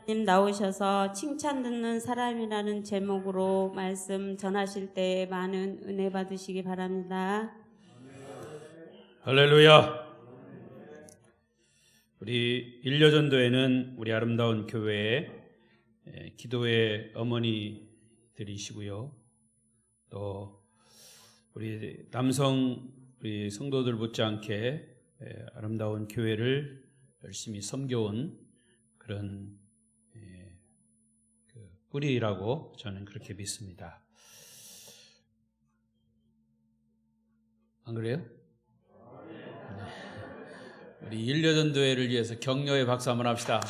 님 나오셔서 칭찬 듣는 사람이라는 제목으로 말씀 전하실 때 많은 은혜 받으시기 바랍니다. 할렐루야. 우리 일려전도회는 우리 아름다운 교회의 기도의 어머니들이시고요. 또 우리 우리 성도들 못지않게 아름다운 교회를 열심히 섬겨온 그런 뿌리라고 저는 그렇게 믿습니다. 안 그래요? 우리 일려전도회를 위해서 격려의 박수 한번 합시다.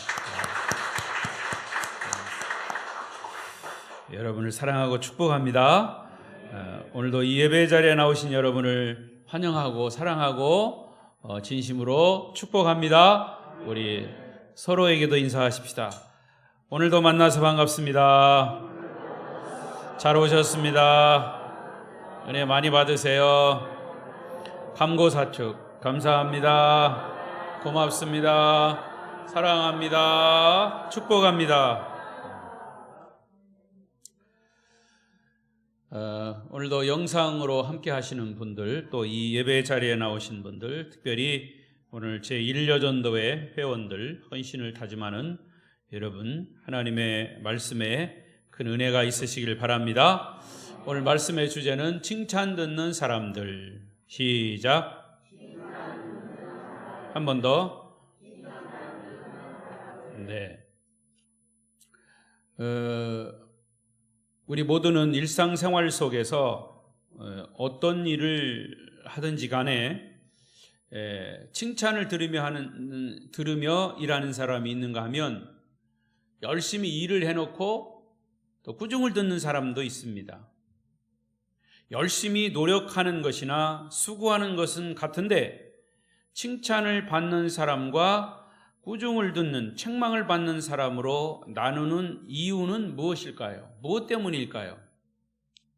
여러분을 사랑하고 축복합니다. 오늘도 이 예배 자리에 나오신 여러분을 환영하고 사랑하고 진심으로 축복합니다. 우리 서로에게도 인사하십시다. 오늘도 만나서 반갑습니다. 잘 오셨습니다. 은혜 많이 받으세요. 감고사축 감사합니다. 고맙습니다. 사랑합니다. 축복합니다. 오늘도 영상으로 함께 하시는 분들, 또 이 예배 자리에 나오신 분들, 특별히 오늘 제1여전도회 회원들, 헌신을 다짐하는 여러분, 하나님의 말씀에 큰 은혜가 있으시길 바랍니다. 오늘 말씀의 주제는 칭찬 듣는 사람들. 시작. 한 번 더. 네. 우리 모두는 일상생활 속에서 어떤 일을 하든지 간에 칭찬을 들으며 일하는 사람이 있는가 하면 열심히 일을 해놓고 또 꾸중을 듣는 사람도 있습니다. 열심히 노력하는 것이나 수고하는 것은 같은데 칭찬을 받는 사람과 꾸중을 듣는, 책망을 받는 사람으로 나누는 이유는 무엇일까요? 무엇 때문일까요?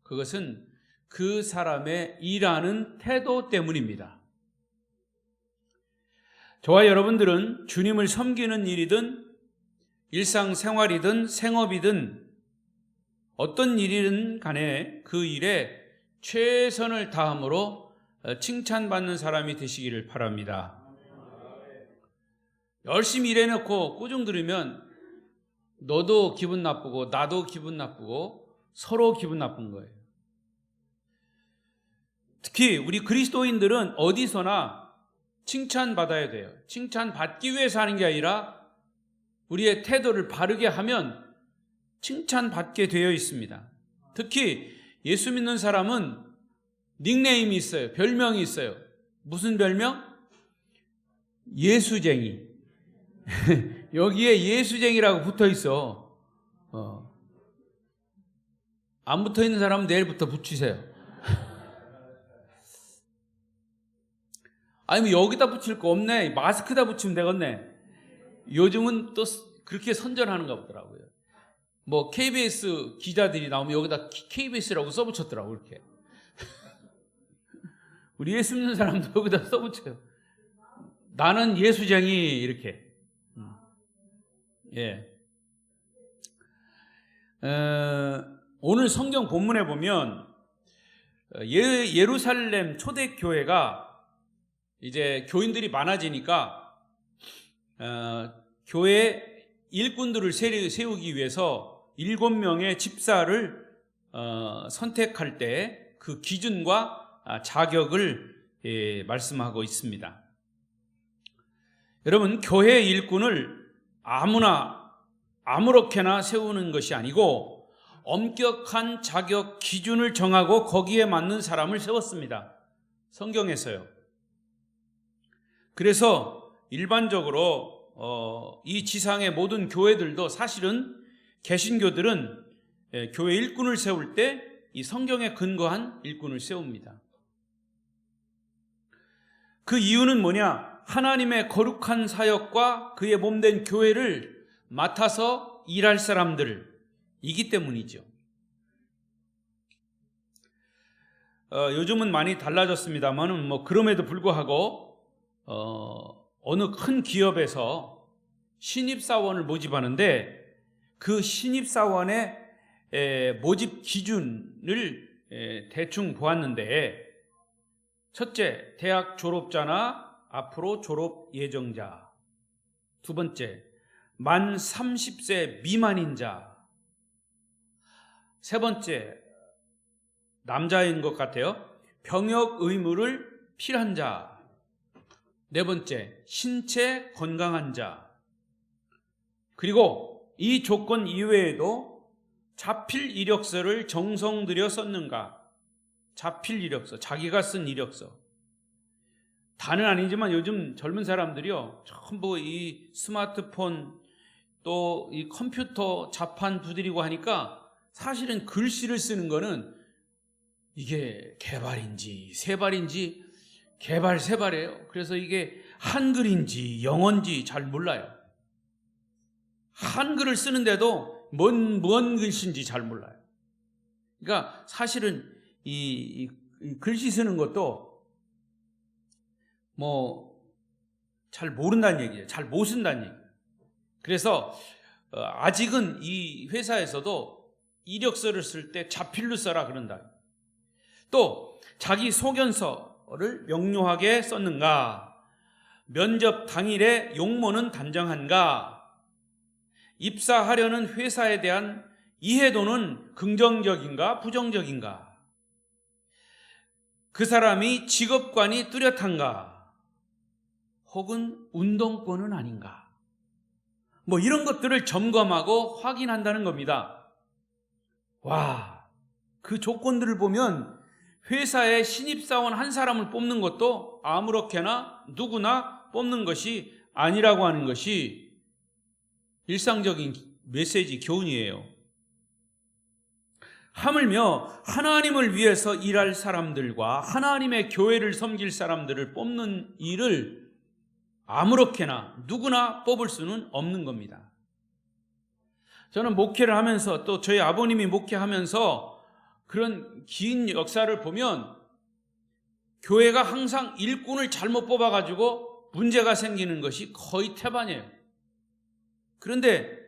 그것은 그 사람의 일하는 태도 때문입니다. 저와 여러분들은 주님을 섬기는 일이든 일상생활이든 생업이든 어떤 일이든 간에 그 일에 최선을 다함으로 칭찬받는 사람이 되시기를 바랍니다. 열심히 일해놓고 꾸중 들으면 너도 기분 나쁘고 나도 기분 나쁘고 서로 기분 나쁜 거예요. 특히 우리 그리스도인들은 어디서나 칭찬받아야 돼요. 칭찬받기 위해서 하는 게 아니라 우리의 태도를 바르게 하면 칭찬받게 되어 있습니다. 특히 예수 믿는 사람은 닉네임이 있어요. 별명이 있어요. 무슨 별명? 예수쟁이. 여기에 예수쟁이라고 붙어 있어. 안 붙어 있는 사람은 내일부터 붙이세요. 아니면 여기다 붙일 거 없네. 마스크다 붙이면 되겠네. 요즘은 또 그렇게 선전하는가 보더라고요. 뭐 KBS 기자들이 나오면 여기다 KBS라고 써붙였더라고 이렇게. 우리 예수 믿는 사람도 여기다 써붙여요. 나는 예수쟁이 이렇게. 예. 오늘 성경 본문에 보면 예루살렘 초대교회가 이제 교인들이 많아지니까 교회 일꾼들을 세우기 위해서 7명의 집사를 선택할 때 그 기준과 자격을 말씀하고 있습니다. 여러분, 교회 일꾼을 아무렇게나 세우는 것이 아니고 엄격한 자격 기준을 정하고 거기에 맞는 사람을 세웠습니다. 성경에서요. 그래서 일반적으로 이 지상의 모든 교회들도 사실은 개신교들은 교회 일꾼을 세울 때 이 성경에 근거한 일꾼을 세웁니다. 그 이유는 뭐냐? 하나님의 거룩한 사역과 그의 몸된 교회를 맡아서 일할 사람들이기 때문이죠. 요즘은 많이 달라졌습니다만 그럼에도 불구하고 어느 큰 기업에서 신입사원을 모집하는데 그 신입사원의 모집 기준을 대충 보았는데, 첫째, 대학 졸업자나 앞으로 졸업 예정자. 두 번째, 만 30세 미만인 자. 세 번째, 남자인 것 같아요. 병역 의무를 필한 자. 네 번째, 신체 건강한 자. 그리고 이 조건 이외에도 자필 이력서를 정성 들여 썼는가? 자필 이력서, 자기가 쓴 이력서. 다는 아니지만 요즘 젊은 사람들이요, 전부 이 스마트폰 또 이 컴퓨터 자판 두드리고 하니까 사실은 글씨를 쓰는 거는 이게 개발인지 세발인지 개발 세발이에요. 그래서 이게 한글인지 영어인지 잘 몰라요. 한글을 쓰는데도 뭔 글씨인지 잘 몰라요. 그러니까 사실은 이 글씨 쓰는 것도 잘 모른다는 얘기예요. 잘 못 쓴다는 얘기예요. 그래서 아직은 이 회사에서도 이력서를 쓸 때 자필로 써라 그런다. 또 자기 소견서를 명료하게 썼는가? 면접 당일에 용모는 단정한가? 입사하려는 회사에 대한 이해도는 긍정적인가 부정적인가? 그 사람이 직업관이 뚜렷한가? 혹은 운동권은 아닌가? 이런 것들을 점검하고 확인한다는 겁니다. 와, 그 조건들을 보면 회사에 신입사원 한 사람을 뽑는 것도 아무렇게나 누구나 뽑는 것이 아니라고 하는 것이 일상적인 메시지 교훈이에요. 하물며 하나님을 위해서 일할 사람들과 하나님의 교회를 섬길 사람들을 뽑는 일을 아무렇게나 누구나 뽑을 수는 없는 겁니다. 저는 목회를 하면서 또 저희 아버님이 목회하면서 그런 긴 역사를 보면 교회가 항상 일꾼을 잘못 뽑아가지고 문제가 생기는 것이 거의 태반이에요. 그런데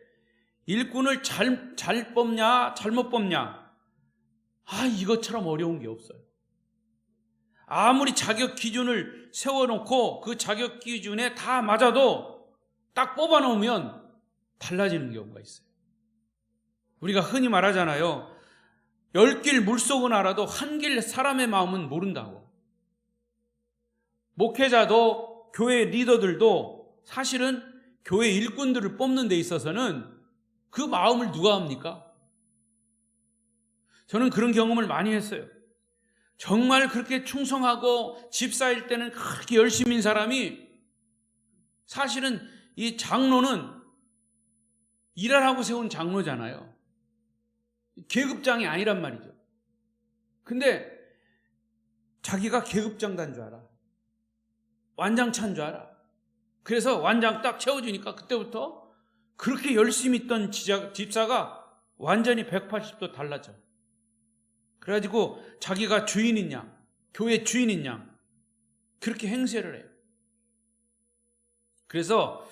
일꾼을 잘 뽑냐 잘못 뽑냐, 이것처럼 어려운 게 없어요. 아무리 자격 기준을 세워놓고 그 자격 기준에 다 맞아도 딱 뽑아놓으면 달라지는 경우가 있어요. 우리가 흔히 말하잖아요. 10길 물속은 알아도 한 길 사람의 마음은 모른다고. 목회자도 교회 리더들도 사실은 교회 일꾼들을 뽑는 데 있어서는 그 마음을 누가 합니까? 저는 그런 경험을 많이 했어요. 정말 그렇게 충성하고 집사일 때는 그렇게 열심인 사람이 사실은 이 장로는 일하라고 세운 장로잖아요. 계급장이 아니란 말이죠. 근데 자기가 계급장 단 줄 알아. 완장찬 줄 알아. 그래서 완장 딱 채워주니까 그때부터 그렇게 열심히 있던 집사가 완전히 180도 달라져. 그래가지고 자기가 주인인 양, 교회 주인인 양 그렇게 행세를 해요. 그래서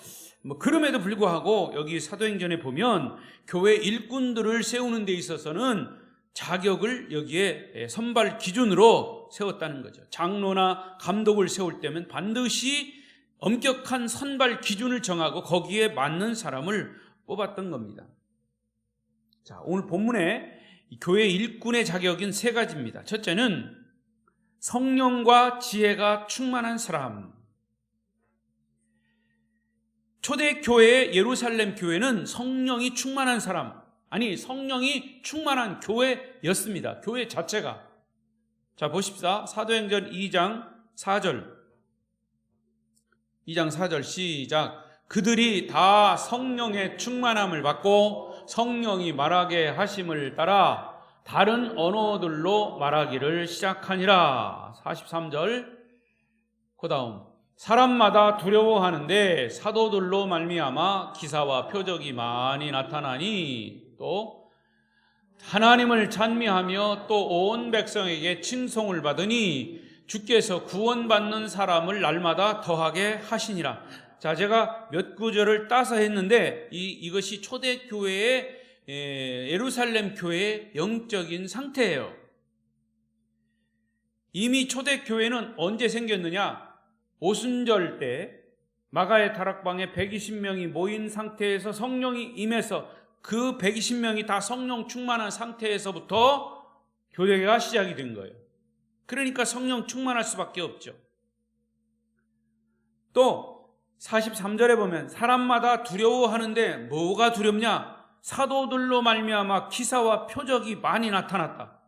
그럼에도 불구하고 여기 사도행전에 보면 교회 일꾼들을 세우는 데 있어서는 자격을 여기에 선발 기준으로 세웠다는 거죠. 장로나 감독을 세울 때면 반드시 엄격한 선발 기준을 정하고 거기에 맞는 사람을 뽑았던 겁니다. 자, 오늘 본문에 교회 일꾼의 자격은 3가지입니다. 첫째는 성령과 지혜가 충만한 사람. 초대교회의 예루살렘 교회는 성령이 충만한 사람, 성령이 충만한 교회였습니다. 교회 자체가. 자, 보십시다. 사도행전 2장 4절 시작. 그들이 다 성령의 충만함을 받고 성령이 말하게 하심을 따라 다른 언어들로 말하기를 시작하니라. 43절. 그 다음 사람마다 두려워하는데 사도들로 말미암아 기사와 표적이 많이 나타나니 또 하나님을 찬미하며 또 온 백성에게 칭송을 받으니 주께서 구원받는 사람을 날마다 더하게 하시니라. 자, 제가 몇 구절을 따서 했는데 이것이 초대교회의 예루살렘 교회의 영적인 상태예요. 이미 초대교회는 언제 생겼느냐? 오순절 때 마가의 다락방에 120명이 모인 상태에서 성령이 임해서 그 120명이 다 성령 충만한 상태에서부터 교회가 시작이 된 거예요. 그러니까 성령 충만할 수밖에 없죠. 또 43절에 보면 사람마다 두려워하는데 뭐가 두렵냐? 사도들로 말미암아 기사와 표적이 많이 나타났다.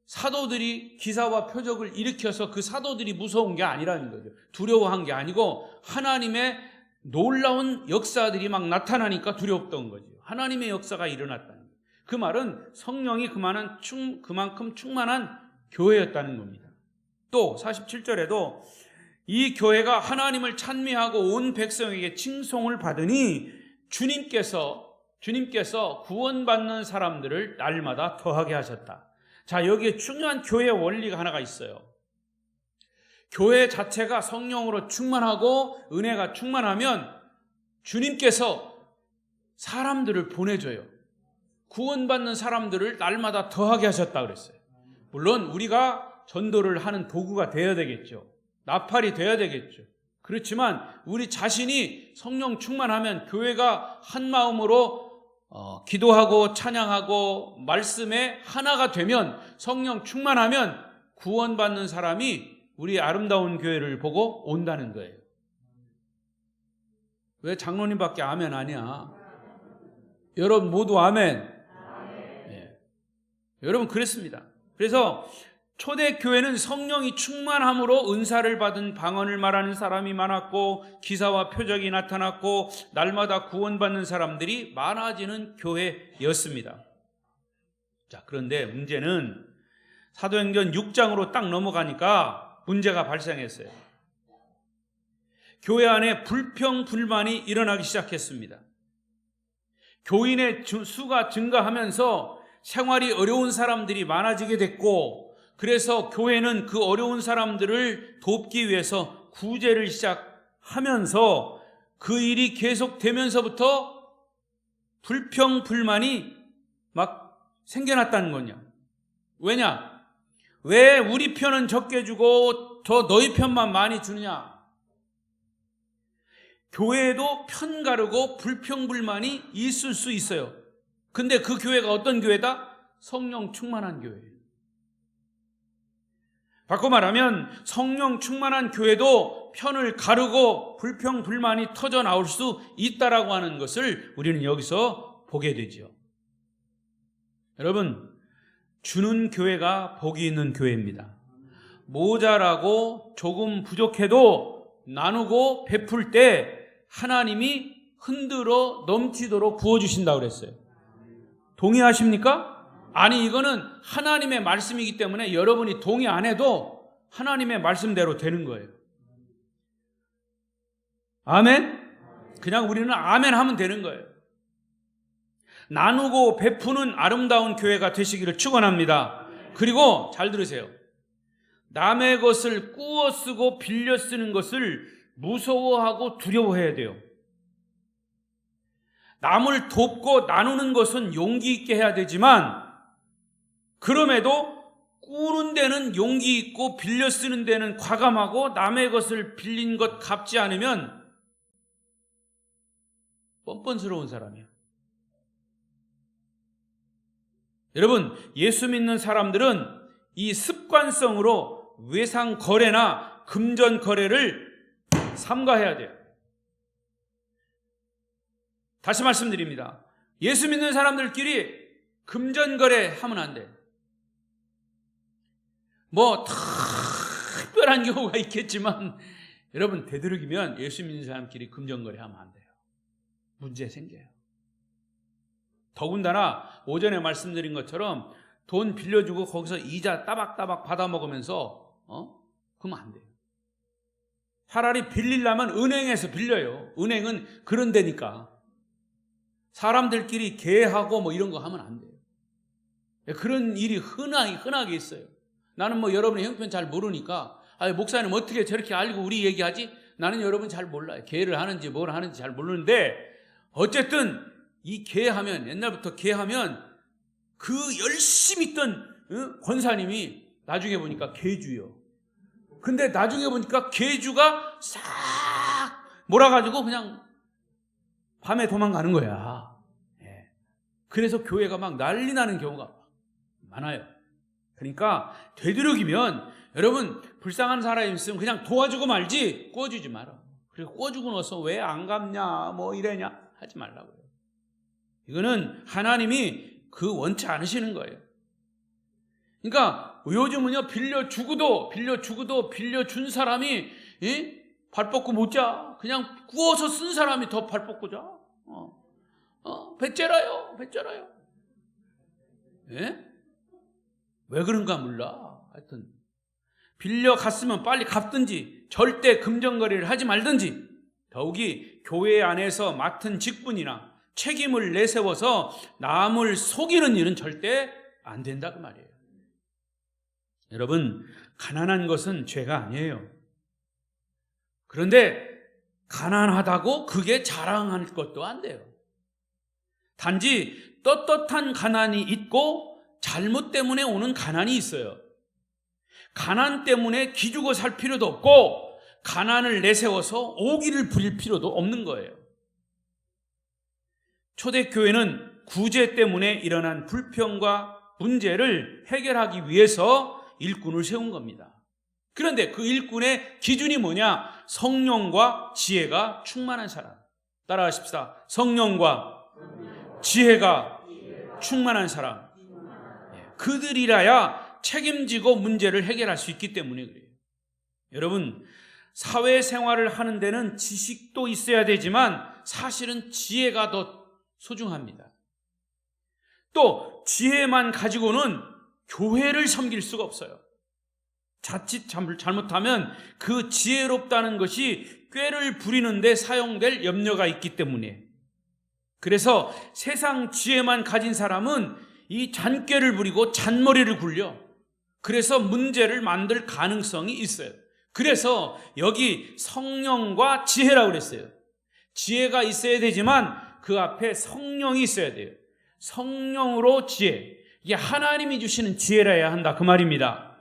사도들이 기사와 표적을 일으켜서 그 사도들이 무서운 게 아니라는 거죠. 두려워한 게 아니고 하나님의 놀라운 역사들이 막 나타나니까 두렵던 거죠. 하나님의 역사가 일어났다는 거예요. 그 말은 성령이 그만큼 충만한 교회였다는 겁니다. 또 47절에도 이 교회가 하나님을 찬미하고 온 백성에게 칭송을 받으니 주님께서 구원받는 사람들을 날마다 더하게 하셨다. 자, 여기에 중요한 교회 원리가 하나가 있어요. 교회 자체가 성령으로 충만하고 은혜가 충만하면 주님께서 사람들을 보내줘요. 구원받는 사람들을 날마다 더하게 하셨다 그랬어요. 물론 우리가 전도를 하는 도구가 되어야 되겠죠. 나팔이 되어야 되겠죠. 그렇지만 우리 자신이 성령 충만하면 교회가 한 마음으로 기도하고 찬양하고 말씀에 하나가 되면 성령 충만하면 구원받는 사람이 우리 아름다운 교회를 보고 온다는 거예요. 왜 장로님밖에 아멘 아니야? 여러분 모두 아멘. 네. 여러분 그랬습니다. 그래서 초대교회는 성령이 충만함으로 은사를 받은 방언을 말하는 사람이 많았고 기사와 표적이 나타났고 날마다 구원받는 사람들이 많아지는 교회였습니다. 자, 그런데 문제는 사도행전 6장으로 딱 넘어가니까 문제가 발생했어요. 교회 안에 불평불만이 일어나기 시작했습니다. 교인의 수가 증가하면서 생활이 어려운 사람들이 많아지게 됐고 그래서 교회는 그 어려운 사람들을 돕기 위해서 구제를 시작하면서 그 일이 계속되면서부터 불평불만이 막 생겨났다는 거냐. 왜냐? 왜 우리 편은 적게 주고 저 너희 편만 많이 주느냐? 교회에도 편 가르고 불평불만이 있을 수 있어요. 근데 그 교회가 어떤 교회다? 성령 충만한 교회예요. 바꿔 말하면 성령 충만한 교회도 편을 가르고 불평불만이 터져 나올 수 있다라고 하는 것을 우리는 여기서 보게 되죠. 여러분, 주는 교회가 복이 있는 교회입니다. 모자라고 조금 부족해도 나누고 베풀 때 하나님이 흔들어 넘치도록 부어주신다고 그랬어요. 동의하십니까? 아니, 이거는 하나님의 말씀이기 때문에 여러분이 동의 안 해도 하나님의 말씀대로 되는 거예요. 아멘? 그냥 우리는 아멘 하면 되는 거예요. 나누고 베푸는 아름다운 교회가 되시기를 축원합니다. 그리고 잘 들으세요. 남의 것을 꾸어 쓰고 빌려 쓰는 것을 무서워하고 두려워해야 돼요. 남을 돕고 나누는 것은 용기 있게 해야 되지만 그럼에도 꾸는 데는 용기 있고 빌려 쓰는 데는 과감하고 남의 것을 빌린 것 갚지 않으면 뻔뻔스러운 사람이야. 여러분, 예수 믿는 사람들은 이 습관성으로 외상 거래나 금전 거래를 삼가해야 돼요. 다시 말씀드립니다. 예수 믿는 사람들끼리 금전 거래 하면 안 돼. 뭐 특별한 경우가 있겠지만 여러분, 되도록이면 예수 믿는 사람끼리 금전 거래 하면 안 돼요. 문제 생겨요. 더군다나 오전에 말씀드린 것처럼 돈 빌려주고 거기서 이자 따박따박 받아먹으면서 그러면 안 돼요. 차라리 빌리려면 은행에서 빌려요. 은행은 그런 데니까. 사람들끼리 계하고 뭐 이런 거 하면 안 돼요. 그런 일이 흔하게 있어요. 나는 뭐 여러분의 형편 잘 모르니까 목사님 어떻게 저렇게 알고 우리 얘기하지? 나는 여러분 잘 몰라요. 계를 하는지 뭘 하는지 잘 모르는데 어쨌든 이 계하면, 옛날부터 계하면 그 열심히 있던 권사님이 나중에 보니까 계주요. 근데 나중에 보니까 계주가 싹 몰아가지고 그냥 밤에 도망가는 거야. 예. 그래서 교회가 막 난리 나는 경우가 많아요. 그러니까 되도록이면 여러분 불쌍한 사람이 있으면 그냥 도와주고 말지 구워주지 마라. 그리고 구워주고 나서 왜 안 갚냐 뭐 이래냐 하지 말라고요. 이거는 하나님이 그 원치 않으시는 거예요. 그러니까 요즘은요 빌려준 사람이 발 뻗고 못 자. 그냥 구워서 쓴 사람이 더 발 뻗고 자. 배째라요. 예? 왜 그런가 몰라. 하여튼 빌려 갔으면 빨리 갚든지 절대 금전거래를 하지 말든지 더욱이 교회 안에서 맡은 직분이나 책임을 내세워서 남을 속이는 일은 절대 안 된다 그 말이에요. 여러분 가난한 것은 죄가 아니에요. 그런데 가난하다고 그게 자랑할 것도 안 돼요. 단지 떳떳한 가난이 있고 잘못 때문에 오는 가난이 있어요. 가난 때문에 기죽어 살 필요도 없고 가난을 내세워서 오기를 부릴 필요도 없는 거예요. 초대교회는 구제 때문에 일어난 불평과 문제를 해결하기 위해서 일꾼을 세운 겁니다. 그런데 그 일꾼의 기준이 뭐냐? 성령과 지혜가 충만한 사람. 따라하십시다. 성령과 지혜가 충만한 사람. 그들이라야 책임지고 문제를 해결할 수 있기 때문에 그래요. 여러분, 사회생활을 하는 데는 지식도 있어야 되지만 사실은 지혜가 더 소중합니다. 또 지혜만 가지고는 교회를 섬길 수가 없어요. 자칫 잘못하면 그 지혜롭다는 것이 꾀를 부리는 데 사용될 염려가 있기 때문에. 그래서 세상 지혜만 가진 사람은 이 잔꾀를 부리고 잔머리를 굴려. 그래서 문제를 만들 가능성이 있어요. 그래서 여기 성령과 지혜라고 그랬어요. 지혜가 있어야 되지만 그 앞에 성령이 있어야 돼요. 성령으로 지혜. 이게 하나님이 주시는 지혜라야 한다 그 말입니다.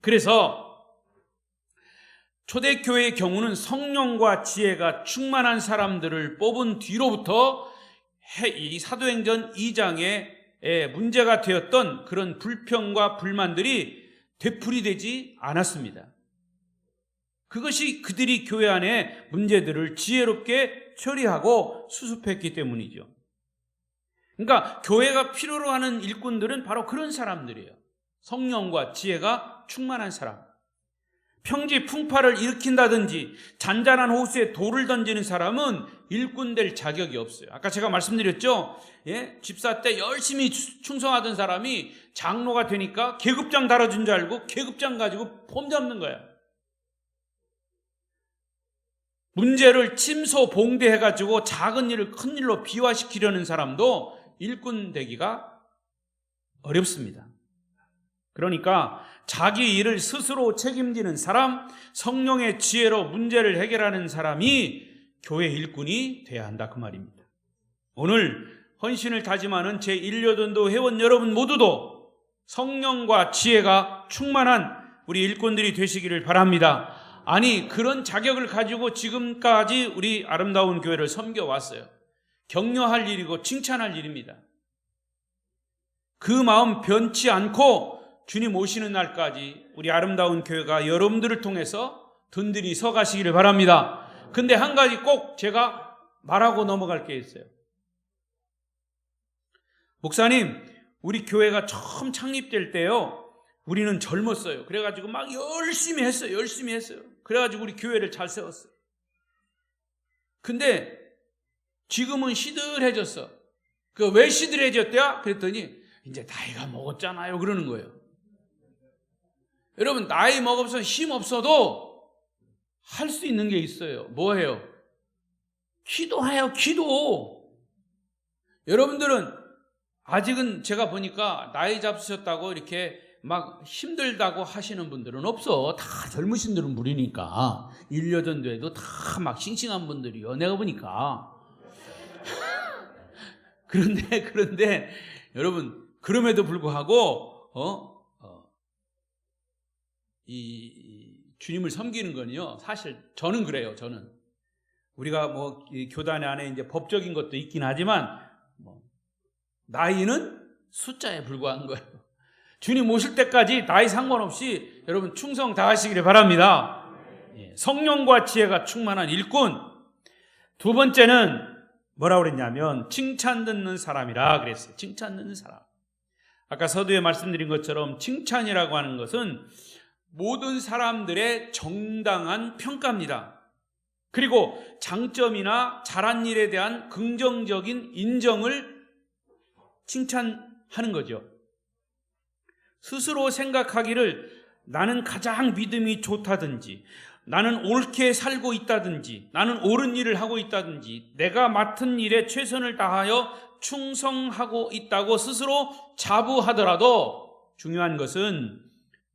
그래서 초대교회의 경우는 성령과 지혜가 충만한 사람들을 뽑은 뒤로부터 이 사도행전 2장에 문제가 되었던 그런 불평과 불만들이 되풀이되지 않았습니다. 그것이 그들이 교회 안에 문제들을 지혜롭게 처리하고 수습했기 때문이죠. 그러니까 교회가 필요로 하는 일꾼들은 바로 그런 사람들이에요. 성령과 지혜가 충만한 사람. 평지 풍파를 일으킨다든지 잔잔한 호수에 돌을 던지는 사람은 일꾼 될 자격이 없어요. 아까 제가 말씀드렸죠. 집사 때 열심히 충성하던 사람이 장로가 되니까 계급장 달아준 줄 알고 계급장 가지고 폼 잡는 거야. 문제를 침소봉대해가지고 작은 일을 큰 일로 비화시키려는 사람도 일꾼 되기가 어렵습니다. 그러니까 자기 일을 스스로 책임지는 사람, 성령의 지혜로 문제를 해결하는 사람이 교회 일꾼이 돼야 한다 그 말입니다. 오늘 헌신을 다짐하는 제1여전도 회원 여러분 모두도 성령과 지혜가 충만한 우리 일꾼들이 되시기를 바랍니다. 아니 그런 자격을 가지고 지금까지 우리 아름다운 교회를 섬겨왔어요. 격려할 일이고 칭찬할 일입니다. 그 마음 변치 않고 주님 오시는 날까지 우리 아름다운 교회가 여러분들을 통해서 든든히 서가시기를 바랍니다. 근데 한 가지 꼭 제가 말하고 넘어갈 게 있어요. 목사님, 우리 교회가 처음 창립될 때요, 우리는 젊었어요. 그래가지고 막 열심히 했어요. 그래가지고 우리 교회를 잘 세웠어요. 근데 지금은 시들해졌어. 그 왜 시들해졌대요? 그랬더니 이제 나이가 먹었잖아요. 그러는 거예요. 여러분 나이 먹어서 힘 없어도 할 수 있는 게 있어요. 뭐예요? 기도해요. 기도. 여러분들은 아직은 제가 보니까 나이 잡수셨다고 이렇게 막 힘들다고 하시는 분들은 없어. 다 젊으신 분들은 무리니까. 1년 전도에도 다 막 싱싱한 분들이요. 내가 보니까. 그런데 여러분, 그럼에도 불구하고 이 주님을 섬기는 건요. 사실 저는 그래요. 저는 우리가 뭐 이 교단 안에 이제 법적인 것도 있긴 하지만 뭐 나이는 숫자에 불과한 거예요. 주님 오실 때까지 나이 상관없이 여러분 충성 다하시기를 바랍니다. 성령과 지혜가 충만한 일꾼. 두 번째는 뭐라고 그랬냐면 칭찬 듣는 사람이라 그랬어요. 칭찬 듣는 사람. 아까 서두에 말씀드린 것처럼 칭찬이라고 하는 것은 모든 사람들의 정당한 평가입니다. 그리고 장점이나 잘한 일에 대한 긍정적인 인정을 칭찬하는 거죠. 스스로 생각하기를 나는 가장 믿음이 좋다든지, 나는 옳게 살고 있다든지, 나는 옳은 일을 하고 있다든지, 내가 맡은 일에 최선을 다하여 충성하고 있다고 스스로 자부하더라도 중요한 것은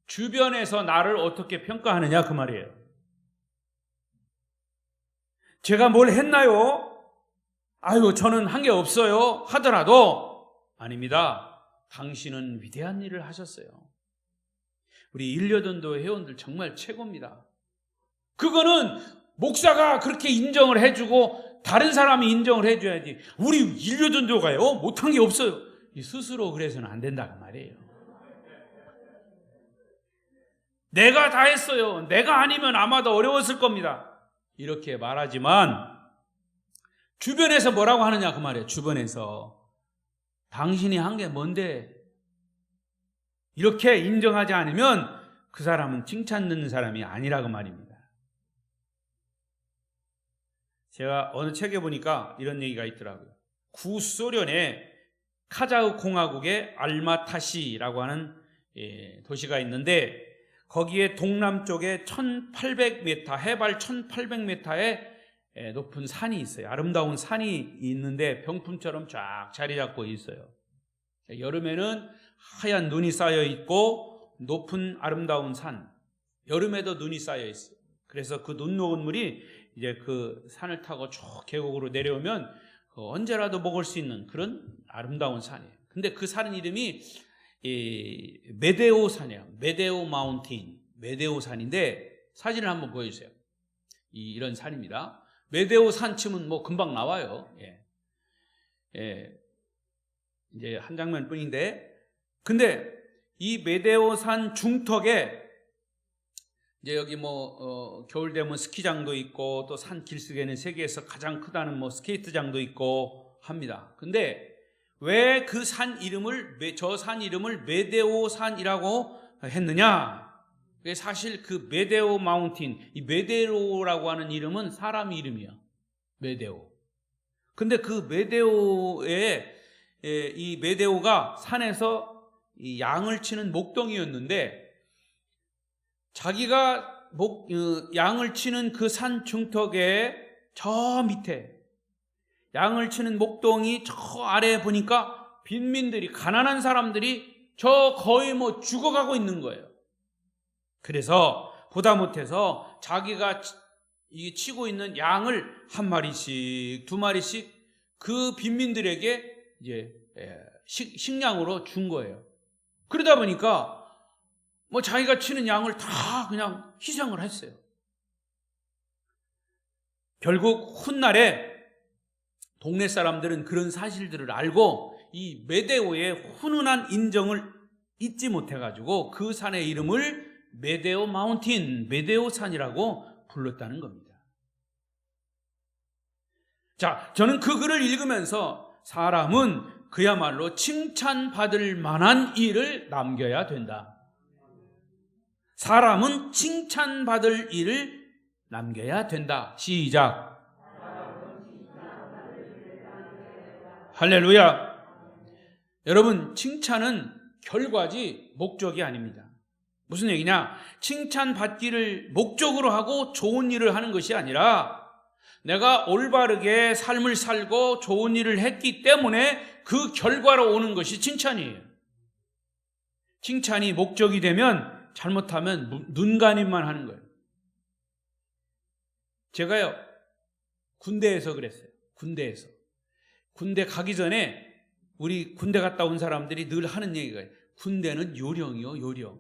주변에서 나를 어떻게 평가하느냐 그 말이에요. 제가 뭘 했나요? 아유, 저는 한 게 없어요 하더라도 아닙니다. 당신은 위대한 일을 하셨어요. 우리 일려전도 회원들 정말 최고입니다. 그거는 목사가 그렇게 인정을 해주고 다른 사람이 인정을 해줘야지. 우리 일려전도가요 못한 게 없어요. 스스로 그래서는 안 된다고 말이에요. 내가 다 했어요. 내가 아니면 아마 더 어려웠을 겁니다. 이렇게 말하지만 주변에서 뭐라고 하느냐 그 말이에요. 주변에서 당신이 한 게 뭔데? 이렇게 인정하지 않으면 그 사람은 칭찬 듣는 사람이 아니라고 말입니다. 제가 어느 책에 보니까 이런 얘기가 있더라고요. 구소련의 카자흐 공화국의 알마타시라고 하는 도시가 있는데 거기에 동남쪽에 1800m, 해발 1800m의 높은 산이 있어요. 아름다운 산이 있는데 병풍처럼 쫙 자리 잡고 있어요. 여름에는 하얀 눈이 쌓여 있고 높은 아름다운 산, 여름에도 눈이 쌓여 있어요. 그래서 그 눈 녹은 물이 이제 그 산을 타고 쭉 계곡으로 내려오면 언제라도 먹을 수 있는 그런 아름다운 산이에요. 근데 그 산 이름이 메데오 산이에요. 메데오 마운틴, 메데오 산인데 사진을 한번 보여주세요. 이런 산입니다. 메데오 산 치면 뭐 금방 나와요. 이제 한 장면뿐인데, 근데 이 메데오 산 중턱에 이제 여기 뭐 겨울 되면 스키장도 있고 또 산 길목에는 세계에서 가장 크다는 뭐 스케이트장도 있고 합니다. 근데 왜 그 산 이름을 저 산 이름을 메데오 산이라고 했느냐? 사실 그 메데오 마운틴, 이 메데오라고 하는 이름은 사람 이름이야. 메데오. 근데 그 메데오에 이 메데오가 산에서 이 양을 치는 목동이었는데 자기가 양을 치는 그 산 중턱에 저 밑에 양을 치는 목동이 저 아래에 보니까 빈민들이, 가난한 사람들이 저 거의 뭐 죽어가고 있는 거예요. 그래서 보다 못해서 자기가 치고 있는 양을 한 마리씩, 두 마리씩 그 빈민들에게 이제 식량으로 준 거예요. 그러다 보니까 뭐 자기가 치는 양을 다 그냥 희생을 했어요. 결국 훗날에 동네 사람들은 그런 사실들을 알고 이 메데오의 훈훈한 인정을 잊지 못해가지고 그 산의 이름을 메데오 마운틴, 메데오 산이라고 불렀다는 겁니다. 자, 저는 그 글을 읽으면서 사람은 그야말로 칭찬받을 만한 일을 남겨야 된다. 사람은 칭찬받을 일을 남겨야 된다. 시작. 할렐루야. 여러분, 칭찬은 결과지 목적이 아닙니다. 무슨 얘기냐? 칭찬받기를 목적으로 하고 좋은 일을 하는 것이 아니라 내가 올바르게 삶을 살고 좋은 일을 했기 때문에 그 결과로 오는 것이 칭찬이에요. 칭찬이 목적이 되면 잘못하면 눈가림만 하는 거예요. 제가요, 군대에서 그랬어요. 군대 가기 전에 우리 군대 갔다 온 사람들이 늘 하는 얘기가 군대는 요령이요, 요령.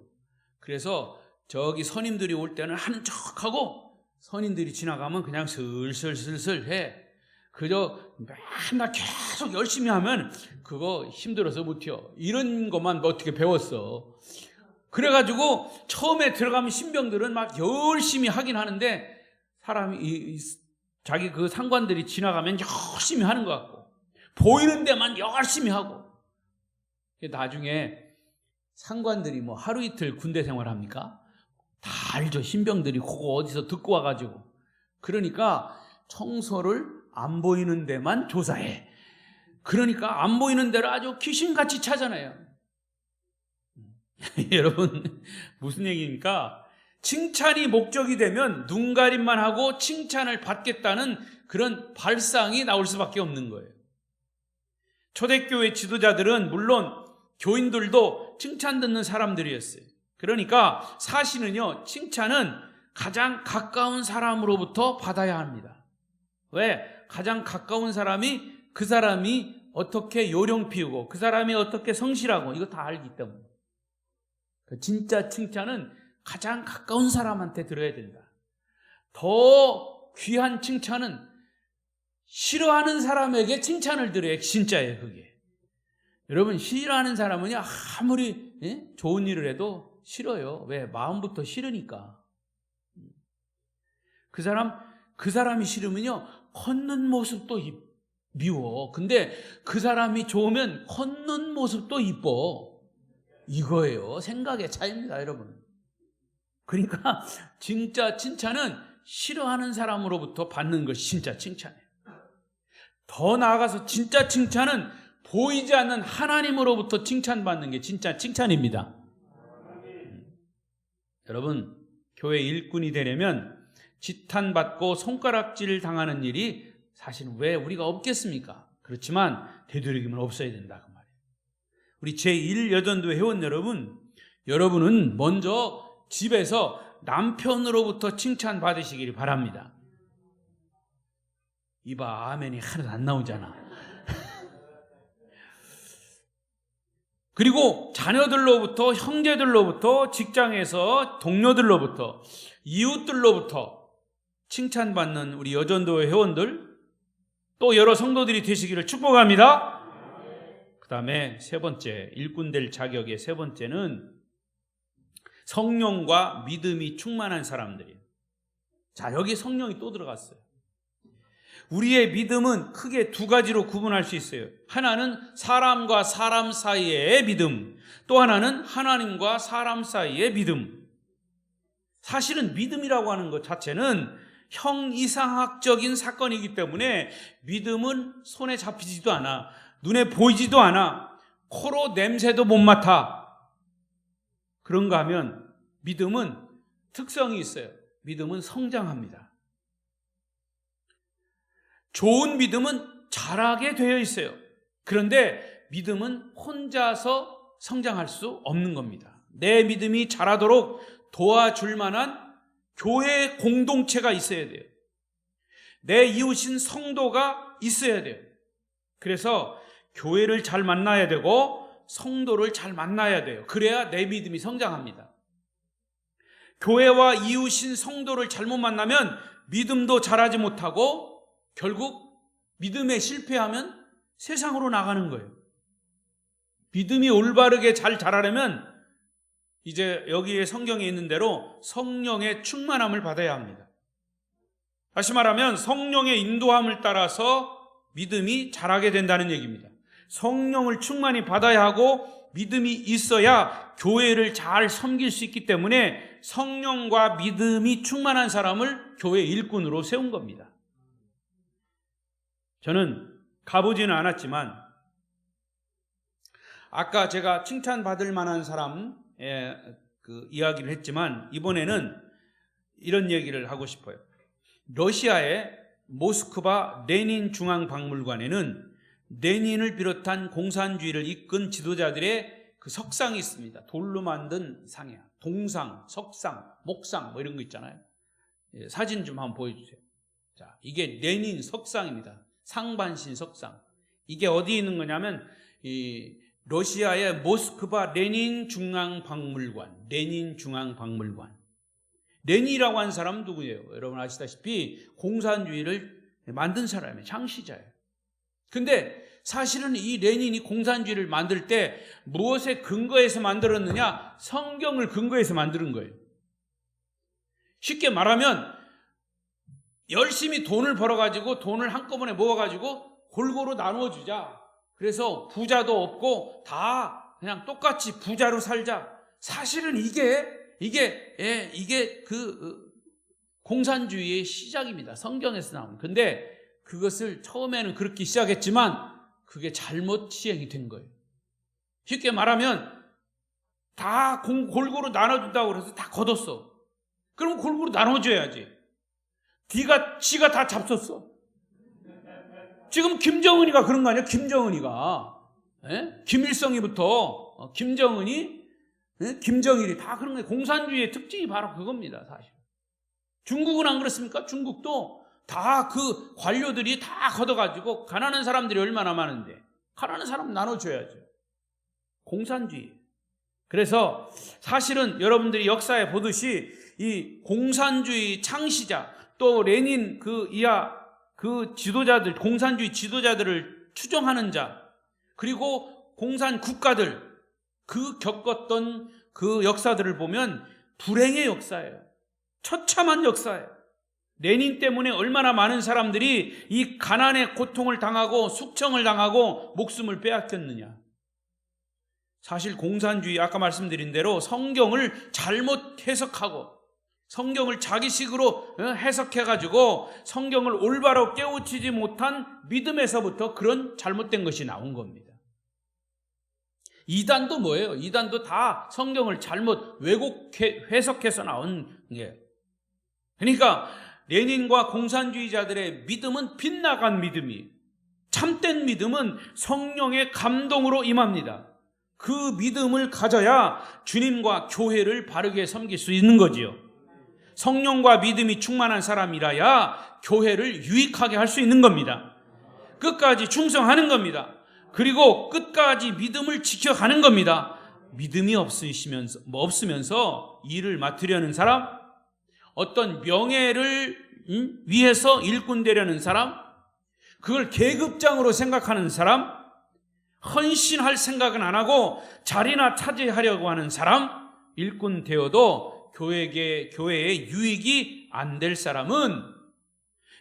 그래서 저기 선임들이 올 때는 하는 척하고 선임들이 지나가면 그냥 슬슬 해. 그저 맨날 계속 열심히 하면 그거 힘들어서 못해요. 이런 것만 어떻게 배웠어. 그래가지고 처음에 들어가면 신병들은 막 열심히 하긴 하는데 사람이 자기 그 상관들이 지나가면 열심히 하는 것 같고 보이는 데만 열심히 하고 나중에 상관들이 뭐 하루 이틀 군대 생활합니까? 다 알죠. 신병들이 그거 어디서 듣고 와가지고. 그러니까 청소를 안 보이는 데만 조사해. 그러니까 안 보이는 데를 아주 귀신같이 찾아내요. 여러분 무슨 얘기입니까? 칭찬이 목적이 되면 눈가림만 하고 칭찬을 받겠다는 그런 발상이 나올 수밖에 없는 거예요. 초대교회 지도자들은 물론 교인들도 칭찬 듣는 사람들이었어요. 그러니까 사실은요, 칭찬은 가장 가까운 사람으로부터 받아야 합니다. 왜? 가장 가까운 사람이 그 사람이 어떻게 요령 피우고 그 사람이 어떻게 성실하고 이거 다 알기 때문에. 진짜 칭찬은 가장 가까운 사람한테 들어야 된다. 더 귀한 칭찬은 싫어하는 사람에게 칭찬을 드려야 진짜예요, 그게. 여러분, 싫어하는 사람은 아무리 좋은 일을 해도 싫어요. 왜? 마음부터 싫으니까. 그 사람이 싫으면요, 걷는 모습도 미워. 근데 그 사람이 좋으면 걷는 모습도 이뻐. 이거예요. 생각의 차이입니다, 여러분. 그러니까 진짜 칭찬은 싫어하는 사람으로부터 받는 것이 진짜 칭찬이에요. 더 나아가서 진짜 칭찬은 보이지 않는 하나님으로부터 칭찬받는 게 진짜 칭찬입니다. 여러분, 교회 일꾼이 되려면 지탄받고 손가락질 당하는 일이 사실은 왜 우리가 없겠습니까? 그렇지만 되도록이면 없어야 된다, 그 말이에요. 우리 제1여전도 회원 여러분은 먼저 집에서 남편으로부터 칭찬받으시기를 바랍니다. 이봐, 아멘이 하나도 안 나오잖아. 그리고 자녀들로부터, 형제들로부터, 직장에서 동료들로부터, 이웃들로부터 칭찬받는 우리 여전도회 회원들, 또 여러 성도들이 되시기를 축복합니다. 그 다음에 세 번째, 일꾼 될 자격의 세 번째는 성령과 믿음이 충만한 사람들이에요. 자, 여기 성령이 또 들어갔어요. 우리의 믿음은 크게 두 가지로 구분할 수 있어요. 하나는 사람과 사람 사이의 믿음, 또 하나는 하나님과 사람 사이의 믿음. 사실은 믿음이라고 하는 것 자체는 형이상학적인 사건이기 때문에 믿음은 손에 잡히지도 않아, 눈에 보이지도 않아, 코로 냄새도 못 맡아. 그런가 하면 믿음은 특성이 있어요. 믿음은 성장합니다. 좋은 믿음은 자라게 되어 있어요. 그런데 믿음은 혼자서 성장할 수 없는 겁니다. 내 믿음이 자라도록 도와줄 만한 교회 공동체가 있어야 돼요. 내 이웃인 성도가 있어야 돼요. 그래서 교회를 잘 만나야 되고 성도를 잘 만나야 돼요. 그래야 내 믿음이 성장합니다. 교회와 이웃인 성도를 잘못 만나면 믿음도 자라지 못하고 결국 믿음에 실패하면 세상으로 나가는 거예요. 믿음이 올바르게 잘 자라려면 이제 여기에 성경에 있는 대로 성령의 충만함을 받아야 합니다. 다시 말하면 성령의 인도함을 따라서 믿음이 자라게 된다는 얘기입니다. 성령을 충만히 받아야 하고 믿음이 있어야 교회를 잘 섬길 수 있기 때문에 성령과 믿음이 충만한 사람을 교회 일꾼으로 세운 겁니다. 저는 가보지는 않았지만 아까 제가 칭찬받을 만한 사람의 그 이야기를 했지만 이번에는 이런 얘기를 하고 싶어요. 러시아의 모스크바 레닌 중앙박물관에는 레닌을 비롯한 공산주의를 이끈 지도자들의 그 석상이 있습니다. 돌로 만든 상이야. 동상, 석상, 목상 뭐 이런 거 있잖아요. 예, 사진 좀 한번 보여주세요. 자, 이게 레닌 석상입니다. 상반신 석상. 이게 어디 있는 거냐면 이 러시아의 모스크바 레닌 중앙박물관. 레닌 중앙박물관. 레닌이라고 하는 사람은 누구예요? 여러분 아시다시피 공산주의를 만든 사람이에요. 창시자예요. 근데 사실은 이 레닌이 공산주의를 만들 때 무엇에 근거해서 만들었느냐? 성경을 근거해서 만드는 거예요. 쉽게 말하면 열심히 돈을 벌어가지고 돈을 한꺼번에 모아가지고 골고루 나누어주자. 그래서 부자도 없고 다 그냥 똑같이 부자로 살자. 사실은 이게 그 공산주의의 시작입니다. 성경에서 나온. 근데 그것을 처음에는 그렇게 시작했지만 그게 잘못 시행이 된 거예요. 쉽게 말하면 다 골고루 나눠준다고 그래서 다 걷었어. 그럼 골고루 나눠줘야지. 지가 다 잡섰어. 지금 김정은이가 그런 거 아니야? 김정은이가. 김일성이부터 김정은이, 김정일이 다 그런 거예요. 공산주의의 특징이 바로 그겁니다, 사실. 중국은 안 그렇습니까? 중국도 다 그 관료들이 다 걷어가지고 가난한 사람들이 얼마나 많은데 가난한 사람 나눠줘야죠. 공산주의. 그래서 사실은 여러분들이 역사에 보듯이 이 공산주의 창시자 또 레닌 그 지도자들, 공산주의 지도자들을 추종하는 자, 그리고 공산 국가들 그 겪었던 그 역사들을 보면 불행의 역사예요. 처참한 역사예요. 레닌 때문에 얼마나 많은 사람들이 이 가난의 고통을 당하고 숙청을 당하고 목숨을 빼앗겼느냐. 사실 공산주의, 아까 말씀드린 대로 성경을 잘못 해석하고 성경을 자기식으로 해석해가지고 성경을 올바로 깨우치지 못한 믿음에서부터 그런 잘못된 것이 나온 겁니다. 이단도 뭐예요? 이단도 다 성경을 잘못 해석해서 나온 게. 그러니까 레닌과 공산주의자들의 믿음은 빗나간 믿음이, 참된 믿음은 성령의 감동으로 임합니다. 그 믿음을 가져야 주님과 교회를 바르게 섬길 수 있는 거지요. 성령과 믿음이 충만한 사람이라야 교회를 유익하게 할 수 있는 겁니다. 끝까지 충성하는 겁니다. 그리고 끝까지 믿음을 지켜가는 겁니다. 믿음이 없으면서 일을 맡으려는 사람, 어떤 명예를 위해서 일꾼 되려는 사람, 그걸 계급장으로 생각하는 사람, 헌신할 생각은 안 하고 자리나 차지하려고 하는 사람, 일꾼 되어도 교회에 유익이 안 될 사람은,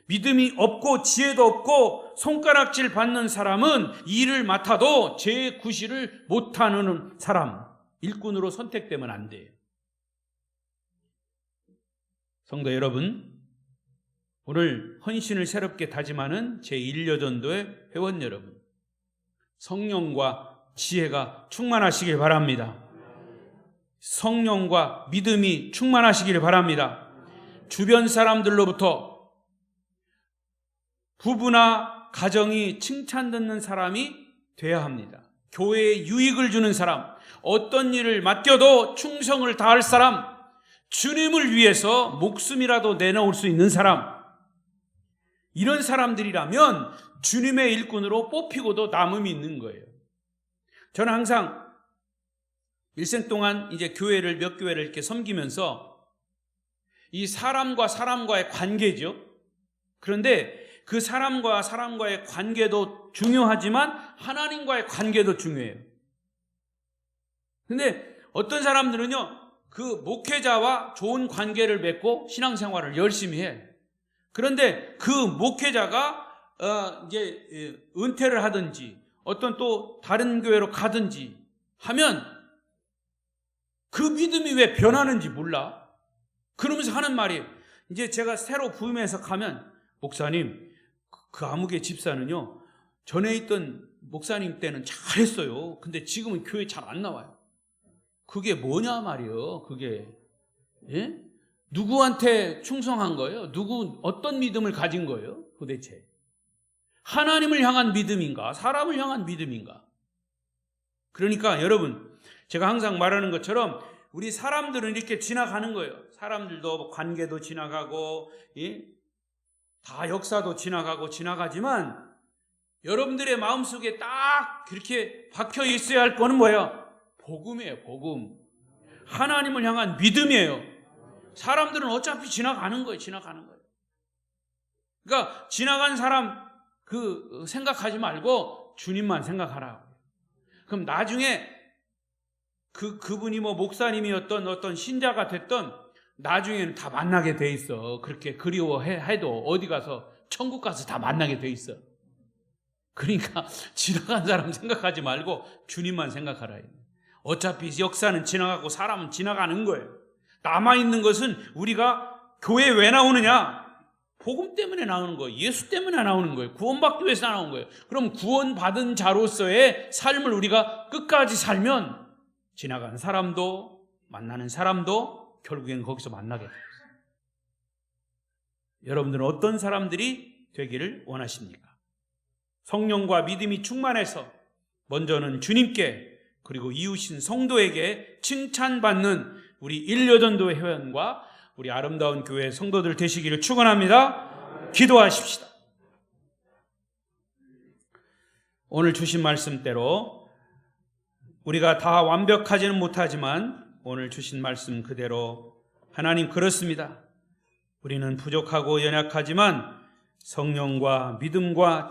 믿음이 없고 지혜도 없고 손가락질 받는 사람은 일을 맡아도 제9시를 못하는 사람, 일꾼으로 선택되면 안 돼요. 성도 여러분, 오늘 헌신을 새롭게 다짐하는 제1여전도의 회원 여러분, 성령과 지혜가 충만하시길 바랍니다. 성령과 믿음이 충만하시길 바랍니다. 주변 사람들로부터 부부나 가정이 칭찬 듣는 사람이 돼야 합니다. 교회에 유익을 주는 사람, 어떤 일을 맡겨도 충성을 다할 사람, 주님을 위해서 목숨이라도 내놓을 수 있는 사람, 이런 사람들이라면 주님의 일꾼으로 뽑히고도 남음이 있는 거예요. 저는 항상 일생 동안 이제 몇 교회를 이렇게 섬기면서 이 사람과 사람과의 관계죠. 그런데 그 사람과 사람과의 관계도 중요하지만 하나님과의 관계도 중요해요. 근데 어떤 사람들은요, 그 목회자와 좋은 관계를 맺고 신앙생활을 열심히 해. 그런데 그 목회자가 이제 은퇴를 하든지 어떤 또 다른 교회로 가든지 하면 그 믿음이 왜 변하는지 몰라. 그러면서 하는 말이, 이제 제가 새로 부임해서 가면, 목사님, 그 아무개 집사는요, 전에 있던 목사님 때는 잘했어요. 근데 지금은 교회 잘 안 나와요. 그게 뭐냐 말이에요. 그게 누구한테 충성한 거예요? 어떤 믿음을 가진 거예요? 도대체 하나님을 향한 믿음인가? 사람을 향한 믿음인가? 그러니까 여러분, 제가 항상 말하는 것처럼 우리 사람들은 이렇게 지나가는 거예요. 사람들도 관계도 지나가고 다 역사도 지나가지만 여러분들의 마음속에 딱 그렇게 박혀 있어야 할 거는 뭐예요? 복음이에요. 복음. 하나님을 향한 믿음이에요. 사람들은 어차피 지나가는 거예요. 그러니까 지나간 사람 생각하지 말고 주님만 생각하라. 그럼 나중에 그분이 목사님이었던 어떤 신자가 됐던 나중에는 다 만나게 돼 있어. 그렇게 그리워해도 어디 가서 천국 가서 다 만나게 돼 있어. 그러니까 지나간 사람 생각하지 말고 주님만 생각하라. 어차피 역사는 지나가고 사람은 지나가는 거예요. 남아있는 것은 우리가 교회에 왜 나오느냐? 복음 때문에 나오는 거예요. 예수 때문에 나오는 거예요. 구원받기 위해서 나오는 거예요. 그럼 구원받은 자로서의 삶을 우리가 끝까지 살면 지나간 사람도 만나는 사람도 결국엔 거기서 만나게 돼요. 여러분들은 어떤 사람들이 되기를 원하십니까? 성령과 믿음이 충만해서 먼저는 주님께 그리고 이웃인 성도에게 칭찬받는 우리 일여전도 회원과 우리 아름다운 교회 성도들 되시기를 축원합니다. 기도하십시다. 오늘 주신 말씀대로 우리가 다 완벽하지는 못하지만 오늘 주신 말씀 그대로 하나님 그렇습니다. 우리는 부족하고 연약하지만 성령과 믿음과 지혜